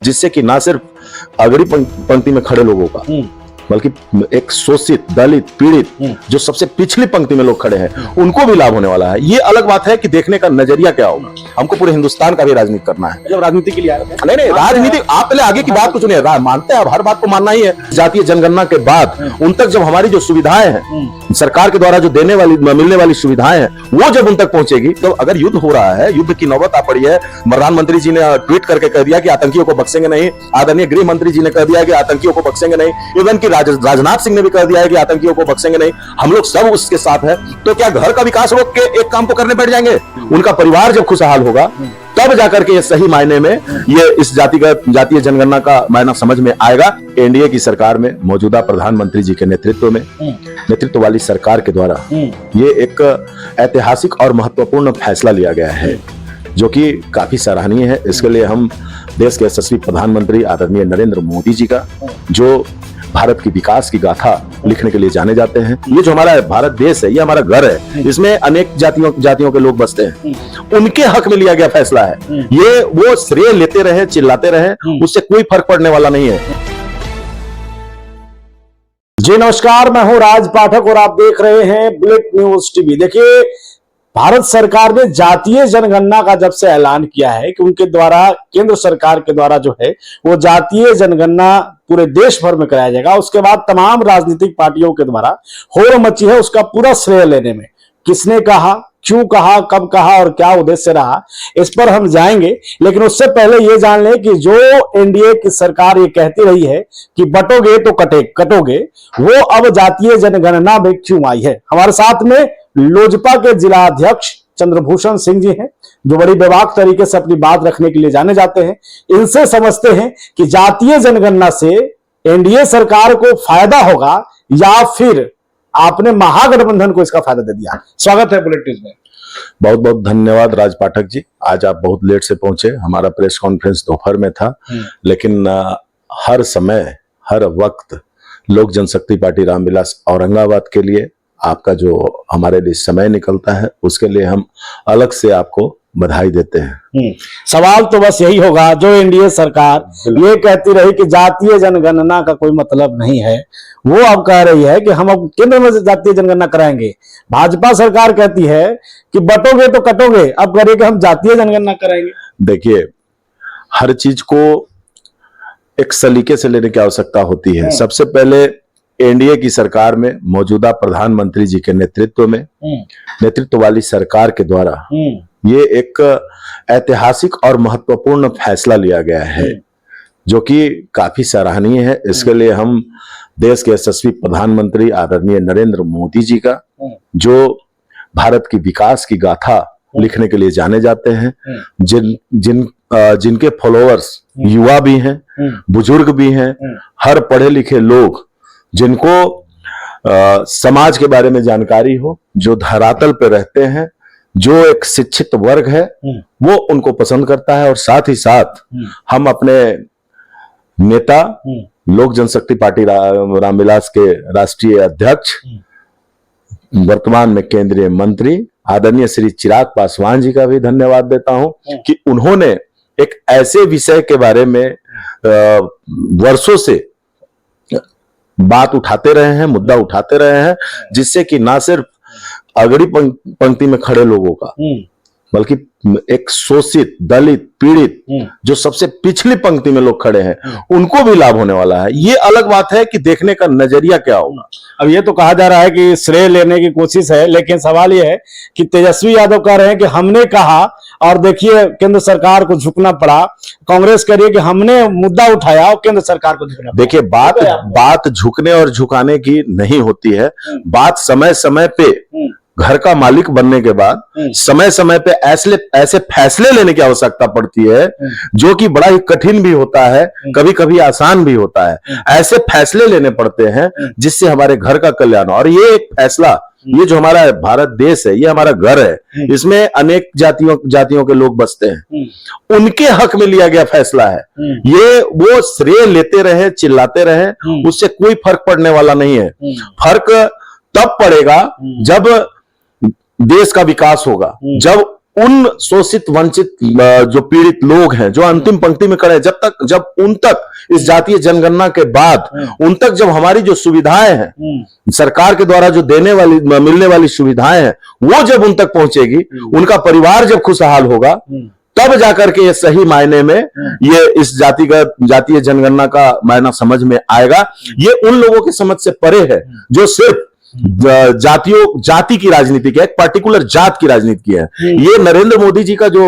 जिससे कि ना सिर्फ अगड़ी पंक्ति में खड़े लोगों का बल्कि एक शोषित, दलित, पीड़ित जो सबसे पिछली पंक्ति में लोग खड़े हैं उनको भी लाभ होने वाला है। ये अलग बात है कि देखने का नजरिया क्या होगा। हमको पूरे हिंदुस्तान का भी राजनीति करना है। जब राजनीति के लिए आए थे नहीं, राजनीति आप पहले आगे की बात को सुनिए। मानते हैं, अब हर बात को मानना ही है। जातीय जनगणना के बाद उन तक जब हमारी जो सुविधाएं हैं सरकार के द्वारा जो मिलने वाली सुविधाएं हैं वो जब उन तक पहुंचेगी, तो अगर युद्ध हो रहा है, युद्ध की नौबत आ पड़ी है, प्रधानमंत्री जी ने ट्वीट करके कह दिया कि आतंकियों को बख्शेंगे नहीं, आदरणीय गृह मंत्री जी ने कह दिया कि आतंकियों को बख्शेंगे नहीं, इवन की राजनाथ सिंह ने भी कह दिया है कि आतंकियों को बख्शेंगे नहीं, हम लोग सब उसके साथ है। तो क्या घर का विकास रोक के एक काम को करने बैठ जाएंगे? उनका परिवार जब खुशहाल होगा तब जाकर के ये सही मायने में ये इस जातीय जनगणना का मायना समझ में आएगा। एनडीए की सरकार में मौजूदा प्रधानमंत्री जी के नेतृत्व वाली सरकार के द्वारा ये एक ऐतिहासिक और महत्वपूर्ण फैसला लिया गया है जो कि काफी सराहनीय है। इसके लिए हम देश के यशस्वी प्रधानमंत्री आदरणीय नरेंद्र मोदी जी का, जो भारत की विकास की गाथा लिखने के लिए जाने जाते हैं, ये जो हमारा भारत देश है, ये हमारा घर है, इसमें अनेक जातियों के लोग बसते हैं, उनके हक में लिया गया फैसला है। ये वो श्रेय लेते रहे, चिल्लाते रहे, उससे कोई फर्क पड़ने वाला नहीं है। जी नमस्कार, मैं हूं राज पाठक और आप देख रहे हैं बुलेट न्यूज टीवी। देखिए, भारत सरकार ने जातीय जनगणना का जब से ऐलान किया है कि उनके द्वारा, केंद्र सरकार के द्वारा जो है वो जातीय जनगणना पूरे देश भर में कराया जाएगा, उसके बाद तमाम राजनीतिक पार्टियों के द्वारा होड़ मची है उसका पूरा श्रेय लेने में। किसने कहा, क्यों कहा, कब कहा और क्या उद्देश्य रहा, इस पर हम जाएंगे। लेकिन उससे पहले ये जान लें कि जो एनडीए की सरकार ये कहती रही है कि बटोगे तो कटोगे, वो अब जातीय जनगणना में क्यों आई है। हमारे साथ में लोजपा के जिला अध्यक्ष चंद्रभूषण सिंह जी हैं, जो बड़ी बेबाक तरीके से अपनी बात रखने के लिए जाने जाते हैं। इनसे समझते हैं कि जातीय जनगणना से एनडीए सरकार को फायदा होगा या फिर आपने महागठबंधन को इसका फायदा दे दिया। स्वागत है बुलेट न्यूज में। बहुत बहुत धन्यवाद राज पाठक जी। आज आप बहुत लेट से पहुंचे, हमारा प्रेस कॉन्फ्रेंस दोपहर में था, लेकिन हर समय हर वक्त लोक जनशक्ति पार्टी रामविलास औरंगाबाद के लिए आपका जो हमारे लिए समय निकलता है उसके लिए हम अलग से आपको बधाई देते हैं। सवाल तो बस यही होगा, जो एनडीए सरकार ये कहती रही कि जातीय जनगणना का कोई मतलब नहीं है, वो अब कह रही है कि हम अब केंद्र में जातीय जनगणना कराएंगे। भाजपा सरकार कहती है कि बटोगे तो कटोगे, अब कह रही है कि हम जातीय जनगणना कराएंगे। देखिए, हर चीज को एक सलीके से लेने की आवश्यकता होती है। सबसे पहले एनडीए की सरकार में मौजूदा प्रधानमंत्री जी के नेतृत्व वाली सरकार के द्वारा ये एक ऐतिहासिक और महत्वपूर्ण फैसला लिया गया है जो कि काफी सराहनीय है। इसके लिए हम देश के यशस्वी प्रधानमंत्री आदरणीय नरेंद्र मोदी जी का, जो भारत की विकास की गाथा लिखने के लिए जाने जाते हैं, जिनके फॉलोअर्स युवा भी हैं, बुजुर्ग भी हैं, हर पढ़े लिखे लोग, जिनको समाज के बारे में जानकारी हो, जो धरातल पे रहते हैं, जो एक शिक्षित वर्ग है, वो उनको पसंद करता है। और साथ ही साथ हम अपने नेता, लोक जनशक्ति पार्टी रामविलास के राष्ट्रीय अध्यक्ष, वर्तमान में केंद्रीय मंत्री आदरणीय श्री चिराग पासवान जी का भी धन्यवाद देता हूं कि उन्होंने एक ऐसे विषय के बारे में वर्षों से बात उठाते रहे हैं, मुद्दा उठाते रहे हैं, जिससे कि ना सिर्फ अगड़ी पंक्ति में खड़े लोगों का बल्कि एक शोषित, दलित, पीड़ित जो सबसे पिछली पंक्ति में लोग खड़े हैं उनको भी लाभ होने वाला है। ये अलग बात है कि देखने का नजरिया क्या होगा। अब ये तो कहा जा रहा है कि श्रेय लेने की कोशिश है, लेकिन सवाल ये है कि तेजस्वी यादव कह रहे हैं कि हमने कहा और देखिए केंद्र सरकार को झुकना पड़ा। कांग्रेस कह रही है कि हमने मुद्दा उठाया और केंद्र सरकार को झुकना पड़ा। देखिए, बात झुकने और झुकाने की नहीं होती है। बात समय समय पे घर का मालिक बनने के बाद समय समय पे ऐसे फैसले लेने की आवश्यकता पड़ती है जो कि बड़ा ही कठिन भी होता है, कभी कभी आसान भी होता है। ऐसे फैसले लेने पड़ते हैं जिससे हमारे घर का कल्याण हो। और ये एक फैसला, ये जो हमारा भारत देश है, ये हमारा घर है, इसमें अनेक जातियों के लोग बसते हैं, उनके हक में लिया गया फैसला है। ये वो श्रेय लेते रहे, चिल्लाते रहे, उससे कोई फर्क पड़ने वाला नहीं है। फर्क तब पड़ेगा जब देश का विकास होगा, जब उन शोषित वंचित जो पीड़ित लोग हैं, जो अंतिम पंक्ति में खड़े हैं, जब उन तक इस जातीय जनगणना के बाद उन तक जब हमारी जो सुविधाएं हैं, सरकार के द्वारा जो मिलने वाली सुविधाएं हैं, वो जब उन तक पहुंचेगी, उनका परिवार जब खुशहाल होगा, तब जाकर के ये सही मायने में ये इस जातीय जनगणना का मायना समझ में आएगा। ये उन लोगों की समझ से परे है जो सिर्फ जाति की राजनीति की, एक पर्टिकुलर जात की राजनीति की है। ये नरेंद्र मोदी जी का जो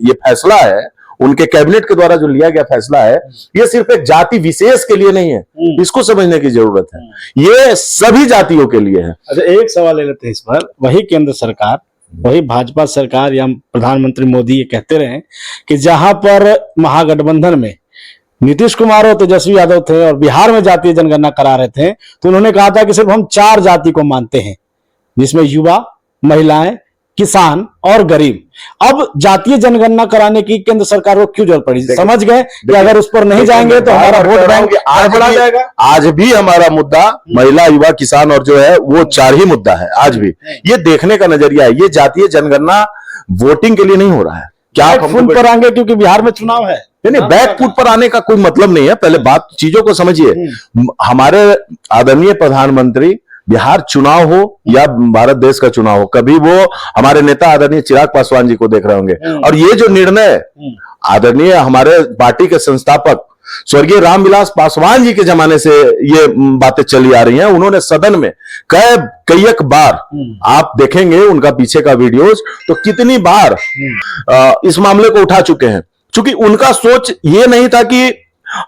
ये फैसला है, उनके कैबिनेट के द्वारा जो लिया गया फैसला है, ये सिर्फ एक जाति विशेष के लिए नहीं है, इसको समझने की जरूरत है, ये सभी जातियों के लिए है। अच्छा, एक सवाल ले लेते हैं इस पर। वही केंद्र सरकार, वही भाजपा सरकार या प्रधानमंत्री मोदी ये कहते रहे कि जहां पर महागठबंधन में नीतीश कुमार और तेजस्वी यादव थे और बिहार में जातीय जनगणना करा रहे थे, तो उन्होंने कहा था कि सिर्फ हम 4 जाति को मानते हैं, जिसमें युवा, महिलाएं, किसान और गरीब। अब जातीय जनगणना कराने की केंद्र सरकार को क्यों जरूरत पड़ी? समझ गए कि अगर उस पर नहीं जाएंगे तो हमारा वोट बैंक आगे बढ़ा जाएगा। आज भी हमारा मुद्दा महिला, युवा, किसान और जो है वो 4 ही मुद्दा है। आज भी ये देखने का नजरिया है, ये जातीय जनगणना वोटिंग के लिए नहीं हो रहा है। क्या फुट पर आएंगे क्योंकि बिहार में चुनाव है? नहीं, बैक फुट पर आने का कोई मतलब नहीं है। पहले बात चीजों को समझिए। हमारे आदरणीय प्रधानमंत्री, बिहार चुनाव हो या भारत देश का चुनाव हो, कभी वो हमारे नेता आदरणीय चिराग पासवान जी को देख रहे होंगे। और ये जो निर्णय आदरणीय हमारे पार्टी के संस्थापक स्वर्गीय रामविलास पासवान जी के जमाने से ये बातें चली आ रही हैं। उन्होंने सदन में कई बार, आप देखेंगे उनका पीछे का वीडियोस, तो कितनी बार इस मामले को उठा चुके हैं। क्योंकि उनका सोच ये नहीं था कि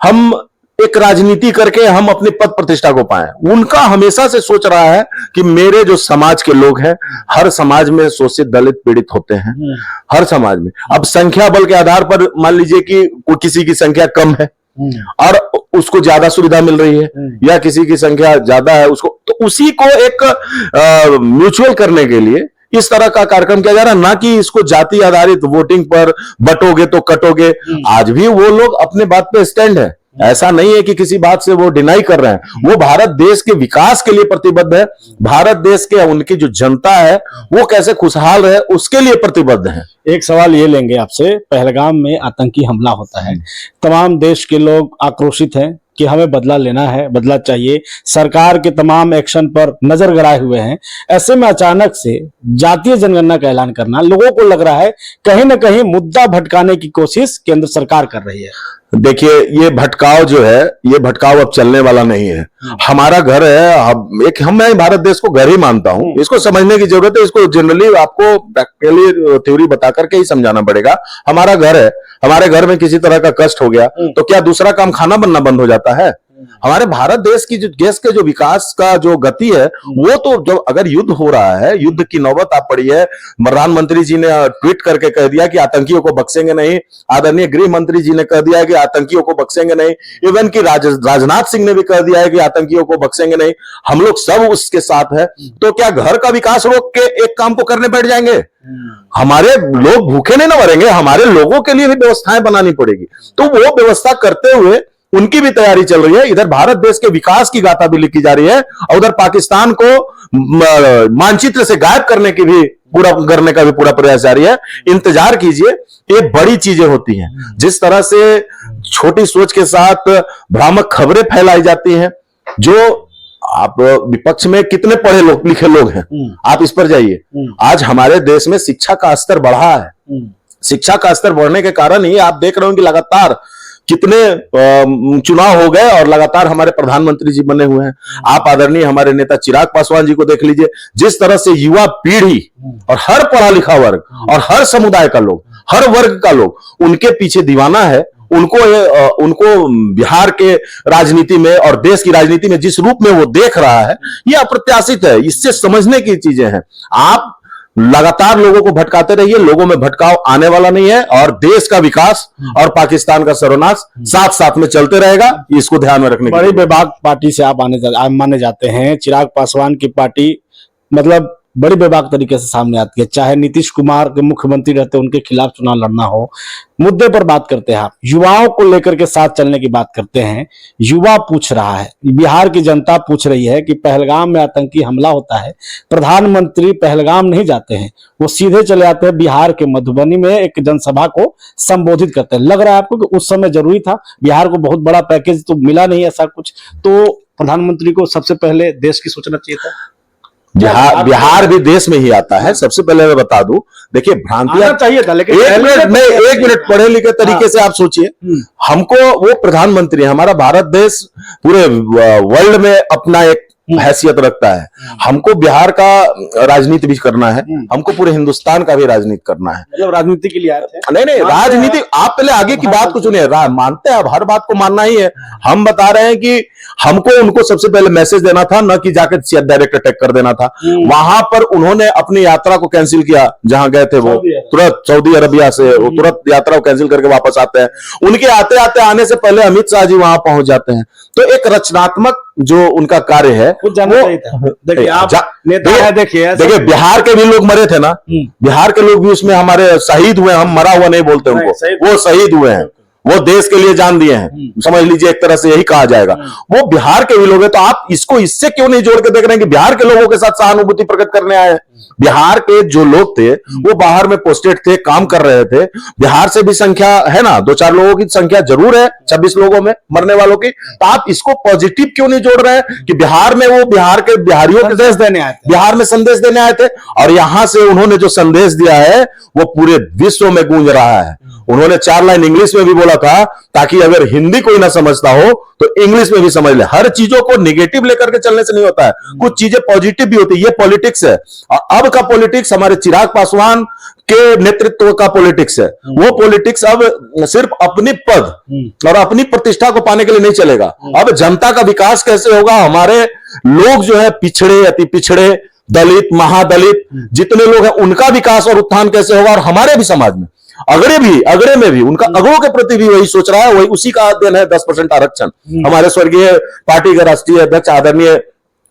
हम एक राजनीति करके हम अपनी पद प्रतिष्ठा को पाएं। उनका हमेशा से सोच रहा है कि मेरे जो समाज के लोग हैं, हर समाज में शोषित, दलित, पीड़ित होते हैं, हर समाज में। अब संख्या बल के आधार पर मान लीजिए कि किसी की संख्या कम है और उसको ज्यादा सुविधा मिल रही है, या किसी की संख्या ज्यादा है उसको, तो उसी को एक म्यूचुअल करने के लिए इस तरह का कार्यक्रम किया जा रहा है, ना कि इसको जाति आधारित वोटिंग पर बटोगे तो कटोगे। आज भी वो लोग अपने बात पे स्टैंड है। ऐसा नहीं है कि किसी बात से वो डिनाई कर रहे हैं। वो भारत देश के विकास के लिए प्रतिबद्ध है। भारत देश के उनकी जो जनता है वो कैसे खुशहाल रहे, उसके लिए प्रतिबद्ध है। एक सवाल ये लेंगे आपसे। पहलगाम में आतंकी हमला होता है, तमाम देश के लोग आक्रोशित हैं कि हमें बदला लेना है, बदला चाहिए, सरकार के तमाम एक्शन पर नजर गड़ाए हुए हैं। ऐसे में अचानक से जातीय जनगणना का ऐलान करना, लोगों को लग रहा है कहीं ना कहीं मुद्दा भटकाने की कोशिश केंद्र सरकार कर रही है। देखिए, ये भटकाव जो है, ये भटकाव अब चलने वाला नहीं है। हमारा घर है, मैं भारत देश को घर ही मानता हूं। इसको समझने की जरूरत है। इसको जनरली आपको प्रैक्टिकली थ्योरी बता करके ही समझाना पड़ेगा। हमारा घर है, हमारे घर में किसी तरह का कष्ट हो गया तो क्या दूसरा काम खाना बनना बंद हो जाता है? हमारे भारत देश की जो देश के जो विकास का जो गति है, वो तो जब अगर युद्ध हो रहा है, युद्ध की नौबत आ पड़ी है, प्रधानमंत्री जी ने ट्वीट करके कह दिया कि आतंकियों को बख्शेंगे नहीं, आदरणीय गृह मंत्री जी ने कह दिया है कि आतंकियों को बख्शेंगे नहीं, इवन कि राजनाथ सिंह ने भी कह दिया है कि आतंकियों को बख्शेंगे नहीं, हम लोग सब उसके साथ है। तो क्या घर का विकास रोक के एक काम को करने बैठ जाएंगे? हमारे लोग भूखे नहीं ना मरेंगे, हमारे लोगों के लिए भी व्यवस्थाएं बनानी पड़ेगी। तो वो व्यवस्था करते हुए उनकी भी तैयारी चल रही है। इधर भारत देश के विकास की गाथा भी लिखी जा रही है और उधर पाकिस्तान को मानचित्र से गायब करने की भी करने का भी पूरा प्रयास जारी है। इंतजार कीजिए, ये बड़ी चीजें होती हैं। जिस तरह से छोटी सोच के साथ भ्रामक खबरें फैलाई जाती हैं, जो आप विपक्ष में कितने पढ़े लिखे लोग हैं, आप इस पर जाइए। आज हमारे देश में शिक्षा का स्तर बढ़ा है। शिक्षा का स्तर बढ़ने के कारण ही आप देख रहे हो कि लगातार कितने चुनाव हो गए और लगातार हमारे प्रधानमंत्री जी बने हुए हैं। आप आदरणीय हमारे नेता चिराग पासवान जी को देख लीजिए। जिस तरह से युवा पीढ़ी और हर पढ़ा लिखा वर्ग और हर समुदाय का लोग, हर वर्ग का लोग उनके पीछे दीवाना है। उनको बिहार के राजनीति में और देश की राजनीति में जिस रूप में वो देख रहा है, ये अप्रत्याशित है। इससे समझने की चीजें हैं। आप लगातार लोगों को भटकाते रहिए, लोगों में भटकाव आने वाला नहीं है और देश का विकास और पाकिस्तान का सर्वनाश साथ साथ में चलते रहेगा। इसको ध्यान में रखने। बड़ी बेबाक पार्टी से आप माने जाते हैं। चिराग पासवान की पार्टी मतलब बड़ी बेबाक तरीके से सामने आती है। चाहे नीतीश कुमार के मुख्यमंत्री रहते उनके खिलाफ चुनाव लड़ना हो, मुद्दे पर बात करते हैं आप, युवाओं को लेकर के साथ चलने की बात करते हैं। युवा पूछ रहा है, बिहार की जनता पूछ रही है कि पहलगाम में आतंकी हमला होता है, प्रधानमंत्री पहलगाम नहीं जाते हैं, वो सीधे चले आते हैं बिहार के मधुबनी में एक जनसभा को संबोधित करते हैं। लग रहा है आपको कि उस समय जरूरी था? बिहार को बहुत बड़ा पैकेज तो मिला नहीं ऐसा कुछ, तो प्रधानमंत्री को सबसे पहले देश की सोचना चाहिए था। बिहार भी देश में ही आता है। सबसे पहले मैं बता दूं, देखिए भ्रांतियां चाहिए था, लेकिन एक मिनट पढ़े लिखे तरीके से आप सोचिए, हमको वो प्रधानमंत्री है, हमारा भारत देश पूरे वर्ल्ड में अपना एक हैसियत रखता है। हमको बिहार का राजनीति भी करना है, हमको पूरे हिंदुस्तान का भी राजनीति करना है। मतलब राजनीति के लिए आए थे? नहीं, राजनीति आप पहले आगे की बात को सुनिए। मानते हैं, अब हर बात को मानना ही है। हम बता रहे हैं कि हमको उनको सबसे पहले मैसेज देना था, न कि जाकर डायरेक्ट अटैक कर देना था। वहां पर उन्होंने अपनी यात्रा को कैंसिल किया, जहां गए थे वो तुरंत सऊदी अरबिया से, वो तुरंत यात्रा को कैंसिल करके वापस आते हैं। उनके आते आने से पहले अमित शाह जी वहां पहुंच जाते हैं। तो एक रचनात्मक जो उनका कार्य है देखिए आप नेता है, देखिए बिहार के भी लोग मरे थे ना, बिहार के लोग भी उसमें हमारे शहीद हुए। हम मरा हुआ नहीं बोलते उनको, वो शहीद हुए हैं, वो देश के लिए जान दिए हैं, समझ लीजिए, एक तरह से यही कहा जाएगा। वो बिहार के भी लोग हैं, तो आप इसको इससे क्यों नहीं जोड़ के देख रहे हैं कि बिहार के लोगों के साथ सहानुभूति प्रकट करने आए हैं? बिहार के जो लोग थे वो बाहर में पोस्टेड थे, काम कर रहे थे। बिहार से भी संख्या है ना, 2-4 लोगों की संख्या जरूर है 26 लोगों में मरने वालों की। तो आप इसको पॉजिटिव क्यों नहीं जोड़ रहे हैं कि बिहार में वो बिहार के बिहारियों के संदेश देने आए थे, बिहार में संदेश देने आए थे, और यहां से उन्होंने जो संदेश दिया है वो पूरे विश्व में गूंज रहा है। उन्होंने 4 लाइन इंग्लिश में भी बोला था, ताकि अगर हिंदी कोई ना समझता हो तो इंग्लिश में भी समझ ले। हर चीजों को निगेटिव लेकर के चलने से नहीं होता है, कुछ चीजें पॉजिटिव भी होती है। ये पॉलिटिक्स है, और अब का पॉलिटिक्स हमारे चिराग पासवान के नेतृत्व का पॉलिटिक्स है। वो पॉलिटिक्स अब सिर्फ अपनी पद और अपनी प्रतिष्ठा को पाने के लिए नहीं चलेगा। अब जनता का विकास कैसे होगा? हमारे लोग जो है पिछड़े, अति पिछड़े, दलित, महादलित जितने लोग हैं, उनका विकास और उत्थान कैसे होगा? और हमारे भी समाज में अगड़े में भी उनका अगड़ों के प्रति भी वही सोच रहा है। वही उसी का अध्ययन है 10% आरक्षण। हमारे स्वर्गीय पार्टी के राष्ट्रीय अध्यक्ष आदरणीय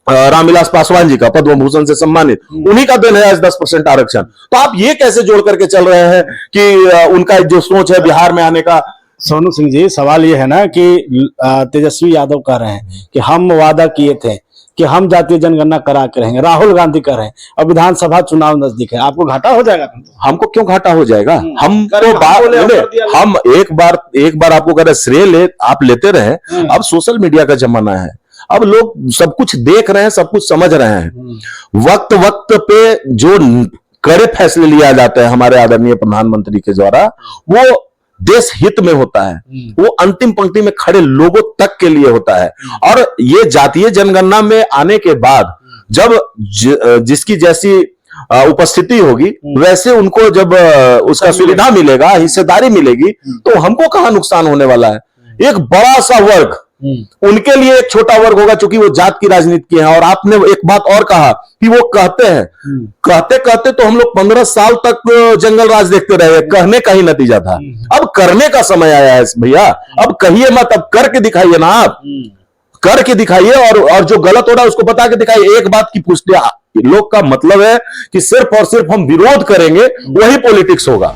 रामविलास पासवान जी का पद्म भूषण से सम्मानित, उन्हीं का देन है 10% आरक्षण। तो आप ये कैसे जोड़ करके चल रहे हैं कि उनका जो सोच है बिहार में आने का? सोनू सिंह जी, सवाल ये है ना कि तेजस्वी यादव कह रहे हैं कि हम वादा किए थे कि हम जातीय जनगणना करा के रहेंगे, राहुल गांधी कह रहे हैं, अब विधानसभा चुनाव नजदीक है, आपको घाटा हो जाएगा? हमको क्यों घाटा हो जाएगा? हम एक बार आपको कह रहे श्रेय आप लेते रहे। अब सोशल मीडिया का जमाना है, अब लोग सब कुछ देख रहे हैं, सब कुछ समझ रहे हैं। वक्त पे जो कड़े फैसले लिया जाते हैं हमारे आदरणीय प्रधानमंत्री के द्वारा, वो देश हित में होता है, वो अंतिम पंक्ति में खड़े लोगों तक के लिए होता है। और ये जातीय जनगणना में आने के बाद जब जिसकी जैसी उपस्थिति होगी, वैसे उनको जब उसका सुविधा मिलेगा, हिस्सेदारी मिलेगी, तो हमको कहां नुकसान होने वाला है? एक बड़ा सा वर्ग, उनके लिए एक छोटा वर्ग होगा, क्योंकि वो जात की राजनीति की है। और आपने एक बात और कहा कि वो कहते हैं, कहते तो हम लोग 15 साल तक जंगल राज देखते रहे, कहने का ही नतीजा था। अब करने का समय आया है भैया, अब कहिए मत, अब करके दिखाइए ना, आप करके दिखाइए, और जो गलत हो रहा है उसको बता के दिखाइए। एक बात की पुष्टि लोग का मतलब है कि सिर्फ और सिर्फ हम विरोध करेंगे, वही पॉलिटिक्स होगा।